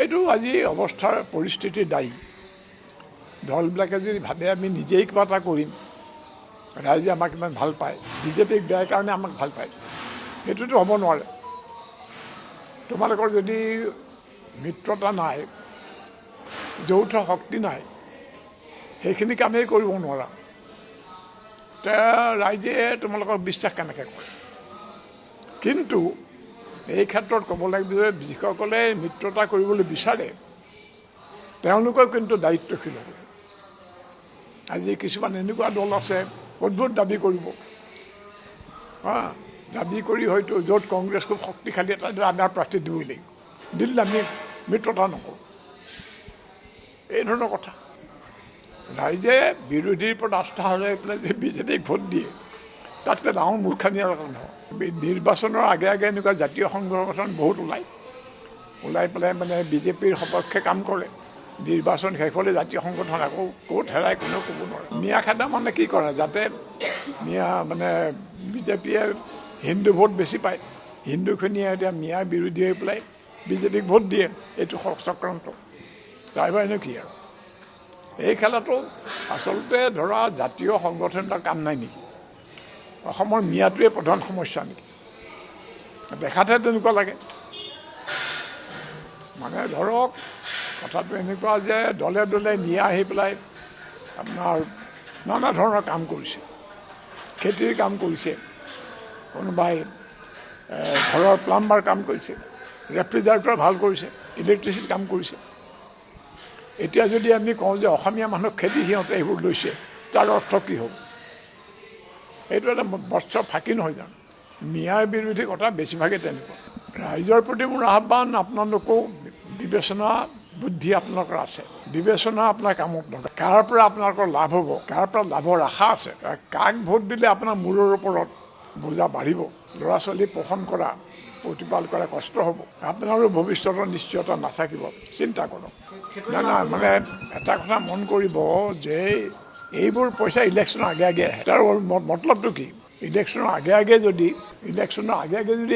এইটো আজি অৱস্থাৰ পৰিস্থিতিৰ দায়ী দলবিলাকে যদি ভাবে আমি নিজেই কিবা এটা কৰিম, ৰাইজে আমাক ইমান ভাল পায়, বিজেপিক বেয়াৰ কাৰণে আমাক ভাল পায়, সেইটোতো হ'ব নোৱাৰে। তোমালোকৰ যদি মিত্ৰতা নাই, যৌথ শক্তি নাই, সেইখিনি কামেই কৰিব নোৱাৰা, তে ৰাইজে তোমালোকক বিশ্বাস কেনেকৈ কৰে? কিন্তু এই ক্ষেত্ৰত ক'ব লাগিব যে যিসকলে মিত্ৰতা কৰিবলৈ বিচাৰে তেওঁলোকেও কিন্তু দায়িত্বশীল হ'ব। আজি কিছুমান এনেকুৱা দল আছে অদ্ভুত দাবী কৰিব, দাবী কৰি হয়তো য'ত কংগ্ৰেছ খুব শক্তিশালী এটা আমাৰ প্ৰাৰ্থী দিবই লাগিব, দিল্লী আমি মিত্ৰতা নকৰোঁ, এই ধৰণৰ কথা। ৰাইজে বিৰোধীৰ ওপৰত আস্থা হৰাই পেলাই যে বিজেপিক ভোট দিয়ে, তাতকৈ ডাঙৰ মূৰ্খামি আৰু নহয়। নিৰ্বাচনৰ আগে আগে এনেকুৱা জাতীয় সংগঠন বহুত ওলাই পেলাই মানে বিজেপিৰ সপক্ষে কাম কৰে। নিৰ্বাচন শেষ হ'লে জাতীয় সংগঠন আকৌ ক'ত হেৰাই কোনেও ক'ব নোৱাৰে। মিয়া খেদা মানে কি কৰে, যাতে মানে বিজেপিয়ে হিন্দু ভোট বেছি পায়, হিন্দুখিনিয়ে এতিয়া মিয়া বিৰোধী হৈ পেলাই বিজেপিক ভোট দিয়ে, এইটো চক্ৰান্ত। তাৰবাহিৰে কি আৰু এই খেলাটো আচলতে ধৰা জাতীয় সংগঠন এটা কাম নাই নেকি? অসমৰ মিয়াটোৱে প্ৰধান সমস্যা নেকি? দেখাতহে তেনেকুৱা লাগে। মানে ধৰক কথাটো এনেকুৱা যে দলে দলে মিয়া আহি পেলাই আপোনাৰ নানা ধৰণৰ কাম কৰিছে, খেতিৰ কাম কৰিছে, কোনোবাই ঘৰৰ প্লাম্বাৰ কাম কৰিছে, ৰেফ্ৰিজাৰেটৰ ভাল কৰিছে, ইলেক্ট্ৰিচিটি কাম কৰিছে। এতিয়া যদি আমি কওঁ যে অসমীয়া মানুহক খেতি সিহঁতে এইবোৰ লৈছে, তাৰ অৰ্থ কি হ'ব? এইটো এটা বস্ত্ৰ ফাঁকি নহয় জানো? মিয়াৰ বিৰোধী কথা বেছিভাগেই তেনেকুৱা। ৰাইজৰ প্ৰতি মোৰ আহ্বান, আপোনালোকেও বিবেচনা বুদ্ধি আপোনালোকৰ আছে, বিবেচনা আপোনাৰ কামত লগাওক। কাৰ পৰা আপোনালোকৰ লাভ হ'ব, কাৰ পৰা লাভৰ আশা আছে, কাক ভোট দিলে আপোনাৰ মূৰৰ ওপৰত বোজা বাঢ়িব, ল'ৰা ছোৱালী পোষণ কৰা প্ৰতিপাল কৰা কষ্ট হ'ব, আপোনাৰো ভৱিষ্যতৰ নিশ্চয়তা নাথাকিব, চিন্তা কৰক। নাই মানে এটা কথা মন কৰিব যে এইবোৰ পইচা ইলেকশ্যনৰ আগে আগে আহে, তাৰ মতলবটো কি? ইলেকশ্যনৰ আগে আগে যদি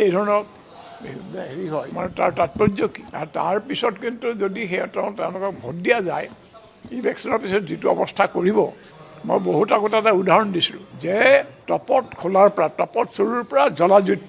এই ধৰণৰ হেৰি হয়, মানে তাৰ তাৎপৰ্য কি? আৰু তাৰপিছত কিন্তু যদি তেওঁলোকক ভোট দিয়া যায়, ইলেকশ্যনৰ পিছত যিটো অৱস্থা কৰিব, মই বহুত আগতে এটা উদাহৰণ দিছিলোঁ যে টপত খোলাৰ পৰা, টপত চুৰুৰ পৰা জ্বলা জুইত